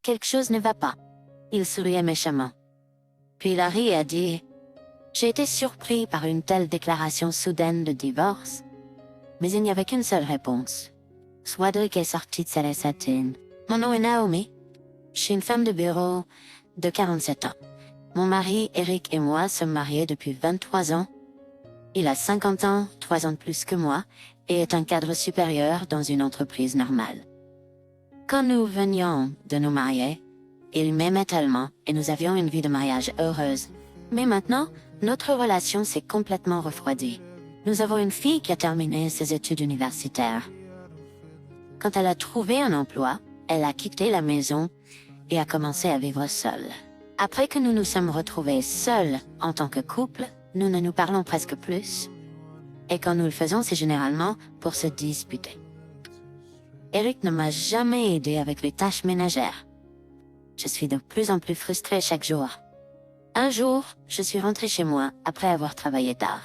Quelque chose ne va pas. Il souriait méchamment. Puis il a ri et a dit « J'ai été surpris par une telle déclaration soudaine de divorce. » Mais il n'y avait qu'une seule réponse. Swadwick est sorti de sa laissatine. Mon nom est Naomi. Je suis une femme de bureau de 47 ans. Mon mari, Eric, et moi sommes mariés depuis 23 ans. Il a 50 ans, 3 ans de plus que moi, et est un cadre supérieur dans une entreprise normale. Quand nous venions de nous marier, il m'aimait tellement et nous avions une vie de mariage heureuse. Mais maintenant, notre relation s'est complètement refroidie. Nous avons une fille qui a terminé ses études universitaires. Quand elle a trouvé un emploi, elle a quitté la maison et a commencé à vivre seule. Après que nous nous sommes retrouvés seuls en tant que couple, nous ne nous parlons presque plus. Et quand nous le faisons, c'est généralement pour se disputer. Eric ne m'a jamais aidé avec les tâches ménagères. Je suis de plus en plus frustrée chaque jour. Un jour, je suis rentrée chez moi après avoir travaillé tard.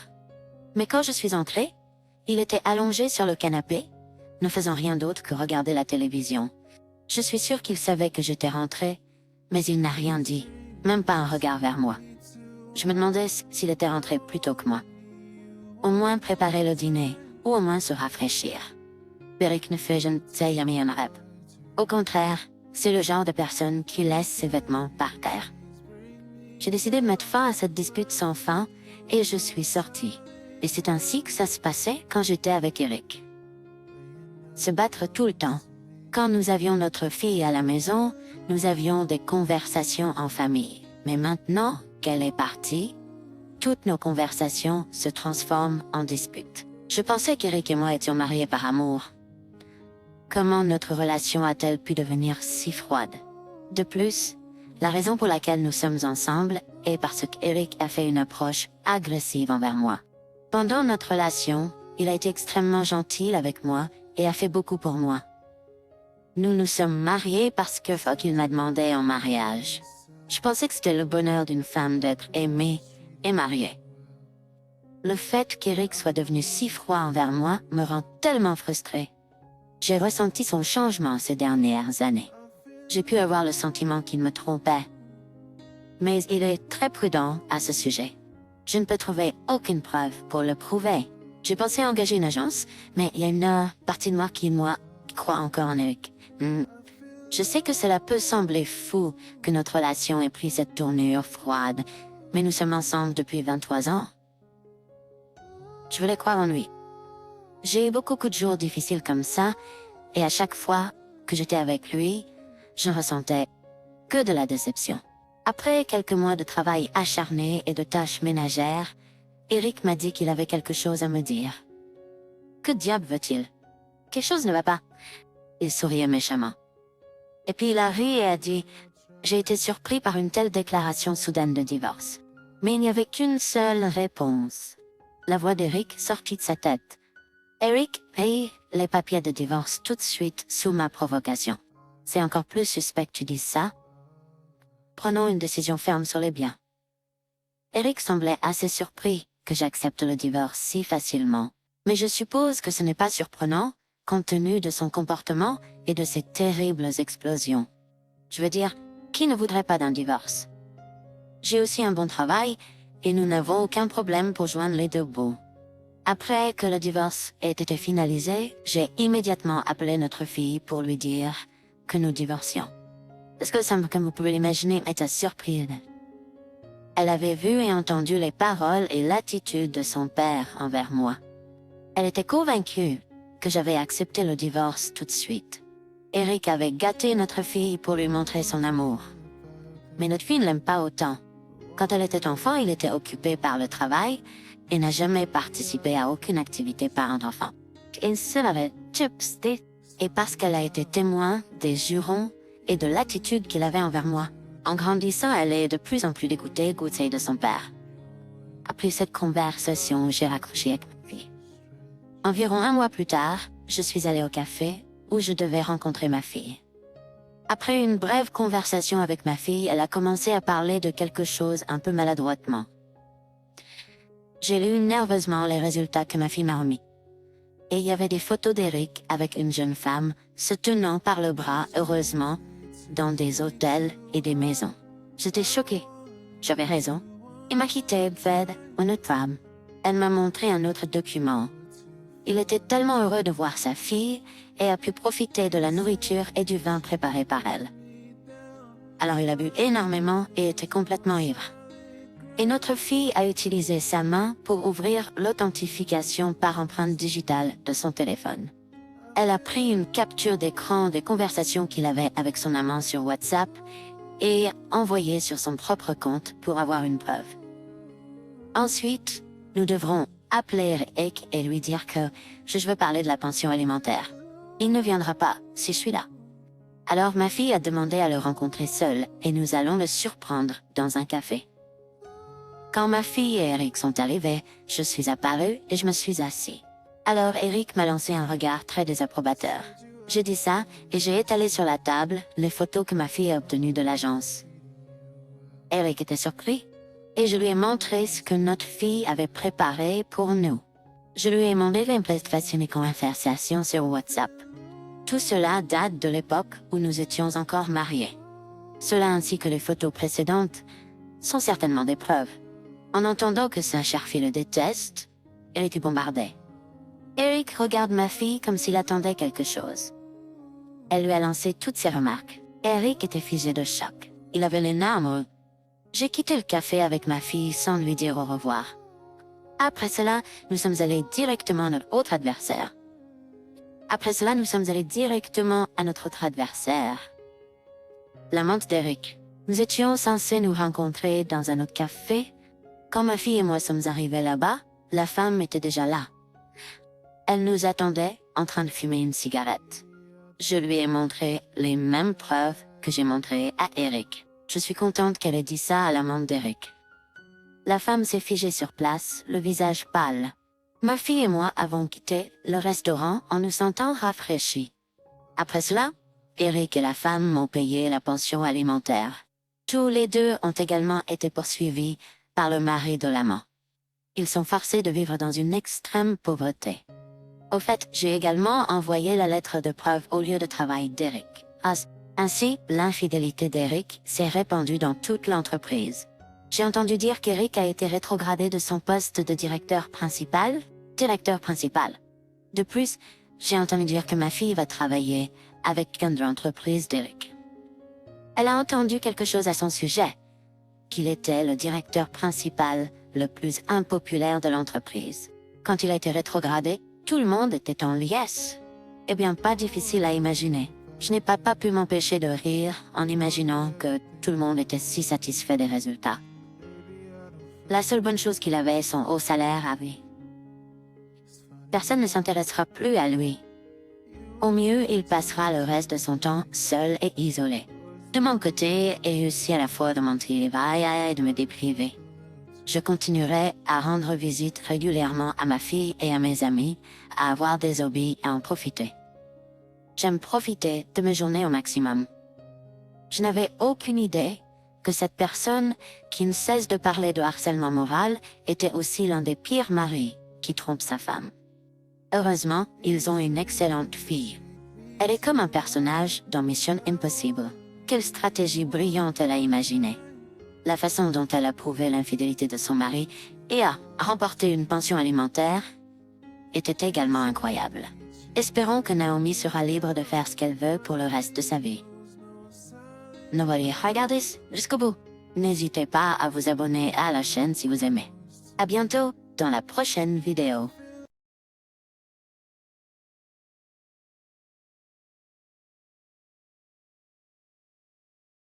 Mais quand je suis entrée, il était allongé sur le canapé, ne faisant rien d'autre que regarder la télévision. Je suis sûre qu'il savait que j'étais rentrée, mais il n'a rien dit, même pas un regard vers moi. Je me demandais s'il était rentré plus tôt que moi. Au moins préparer le dîner, ou au moins se rafraîchir. Eric ne fait jamais un rêve. Au contraire, c'est le genre de personne qui laisse ses vêtements par terre. J'ai décidé de mettre fin à cette dispute sans fin, et je suis sortie. Et c'est ainsi que ça se passait quand j'étais avec Eric. Se battre tout le temps. Quand nous avions notre fille à la maison, nous avions des conversations en famille. Mais maintenant qu'elle est partie, toutes nos conversations se transforment en disputes. Je pensais qu'Eric et moi étions mariés par amour. Comment notre relation a-t-elle pu devenir si froide? De plus, la raison pour laquelle nous sommes ensemble est parce qu'Eric a fait une approche agressive envers moi. Pendant notre relation, il a été extrêmement gentil avec moi et a fait beaucoup pour moi. Nous nous sommes mariés parce qu'il m'a demandé en mariage. Je pensais que c'était le bonheur d'une femme d'être aimée et mariée. Le fait qu'Eric soit devenu si froid envers moi me rend tellement frustrée. J'ai ressenti son changement ces dernières années. J'ai pu avoir le sentiment qu'il me trompait. Mais il est très prudent à ce sujet. Je ne peux trouver aucune preuve pour le prouver. J'ai pensé à engager une agence, mais il y a une partie de moi qui croit encore en Eric. Je sais que cela peut sembler fou que notre relation ait pris cette tournure froide, mais nous sommes ensemble depuis 23 ans. Je voulais croire en lui. J'ai eu beaucoup de jours difficiles comme ça, et à chaque fois que j'étais avec lui, je ressentais que de la déception. Après quelques mois de travail acharné et de tâches ménagères, Eric m'a dit qu'il avait quelque chose à me dire. Que diable veut-il? Quelque chose ne va pas. Il souriait méchamment. Et puis il a ri et a dit « J'ai été surpris par une telle déclaration soudaine de divorce. » Mais il n'y avait qu'une seule réponse. La voix d'Eric sortit de sa tête. « Eric paye les papiers de divorce tout de suite sous ma provocation. C'est encore plus suspect que tu dises ça. Prenons une décision ferme sur les biens. » Eric semblait assez surpris que j'accepte le divorce si facilement. Mais je suppose que ce n'est pas surprenant, compte tenu de son comportement et de ses terribles explosions. Je veux dire, qui ne voudrait pas d'un divorce? J'ai aussi un bon travail, et nous n'avons aucun problème pour joindre les deux bouts. Après que le divorce ait été finalisé, j'ai immédiatement appelé notre fille pour lui dire que nous divorcions. Est-ce que ça, comme vous pouvez l'imaginer, était surprise? Elle avait vu et entendu les paroles et l'attitude de son père envers moi. Elle était convaincue que j'avais accepté le divorce tout de suite. Eric avait gâté notre fille pour lui montrer son amour. Mais notre fille ne l'aime pas autant. Quand elle était enfant, il était occupé par le travail et n'a jamais participé à aucune activité parent-enfant. Et parce qu'elle a été témoin des jurons et de l'attitude qu'il avait envers moi. En grandissant, elle est de plus en plus dégoûtée de son père. Après cette conversation, j'ai raccroché avec ma fille. Environ un mois plus tard, je suis allée au café où je devais rencontrer ma fille. Après une brève conversation avec ma fille, elle a commencé à parler de quelque chose un peu maladroitement. J'ai lu nerveusement les résultats que ma fille m'a remis. Et il y avait des photos d'Eric avec une jeune femme, se tenant par le bras, heureusement, dans des hôtels et des maisons. J'étais choquée. J'avais raison. Il m'a quitté, Ved, une autre femme. Elle m'a montré un autre document. Il était tellement heureux de voir sa fille et a pu profiter de la nourriture et du vin préparé par elle. Alors il a bu énormément et était complètement ivre. Et notre fille a utilisé sa main pour ouvrir l'authentification par empreinte digitale de son téléphone. Elle a pris une capture d'écran des conversations qu'il avait avec son amant sur WhatsApp et envoyé sur son propre compte pour avoir une preuve. Ensuite, nous devrons appeler Eric et lui dire que je veux parler de la pension alimentaire. Il ne viendra pas si je suis là. Alors ma fille a demandé à le rencontrer seule et nous allons le surprendre dans un café. Quand ma fille et Eric sont arrivés, je suis apparue et je me suis assis. Alors Eric m'a lancé un regard très désapprobateur. J'ai dit ça et j'ai étalé sur la table les photos que ma fille a obtenues de l'agence. Eric était surpris et je lui ai montré ce que notre fille avait préparé pour nous. Je lui ai demandé l'impression et conversation sur WhatsApp. Tout cela date de l'époque où nous étions encore mariés. Cela ainsi que les photos précédentes sont certainement des preuves. En entendant que sa chère fille le déteste, Eric est bombardé. Eric regarde ma fille comme s'il attendait quelque chose. Elle lui a lancé toutes ses remarques. Eric était figé de choc. Il avait les larmes. J'ai quitté le café avec ma fille sans lui dire au revoir. Après cela, nous sommes allés directement à notre autre adversaire. L'amante d'Eric. Nous étions censés nous rencontrer dans un autre café. Quand ma fille et moi sommes arrivés là-bas, la femme était déjà là. Elle nous attendait, en train de fumer une cigarette. Je lui ai montré les mêmes preuves que j'ai montrées à Eric. Je suis contente qu'elle ait dit ça à l'amante d'Eric. La femme s'est figée sur place, le visage pâle. Ma fille et moi avons quitté le restaurant en nous sentant rafraîchis. Après cela, Eric et la femme m'ont payé la pension alimentaire. Tous les deux ont également été poursuivis par le mari de l'amant. Ils sont forcés de vivre dans une extrême pauvreté. Au fait, j'ai également envoyé la lettre de preuve au lieu de travail d'Eric. Ainsi, l'infidélité d'Eric s'est répandue dans toute l'entreprise. J'ai entendu dire qu'Eric a été rétrogradé de son poste de directeur principal. De plus, j'ai entendu dire que ma fille va travailler avec une entreprise d'Eric. Elle a entendu quelque chose à son sujet, qu'il était le directeur principal le plus impopulaire de l'entreprise. Quand il a été rétrogradé, tout le monde était en liesse. Eh bien, pas difficile à imaginer. Je n'ai pas pu m'empêcher de rire en imaginant que tout le monde était si satisfait des résultats. La seule bonne chose qu'il avait est son haut salaire à vie. Personne ne s'intéressera plus à lui. Au mieux, il passera le reste de son temps seul et isolé. De mon côté, j'ai réussi à la fois de mon travail et de me dépriver. Je continuerai à rendre visite régulièrement à ma fille et à mes amis, à avoir des hobbies et à en profiter. J'aime profiter de mes journées au maximum. Je n'avais aucune idée que cette personne qui ne cesse de parler de harcèlement moral était aussi l'un des pires maris qui trompe sa femme. Heureusement, ils ont une excellente fille. Elle est comme un personnage dans Mission Impossible. Quelle stratégie brillante elle a imaginée. La façon dont elle a prouvé l'infidélité de son mari et a remporté une pension alimentaire était également incroyable. Espérons que Naomi sera libre de faire ce qu'elle veut pour le reste de sa vie. Ne voyez regarder jusqu'au bout. N'hésitez pas à vous abonner à la chaîne si vous aimez. À bientôt dans la prochaine vidéo.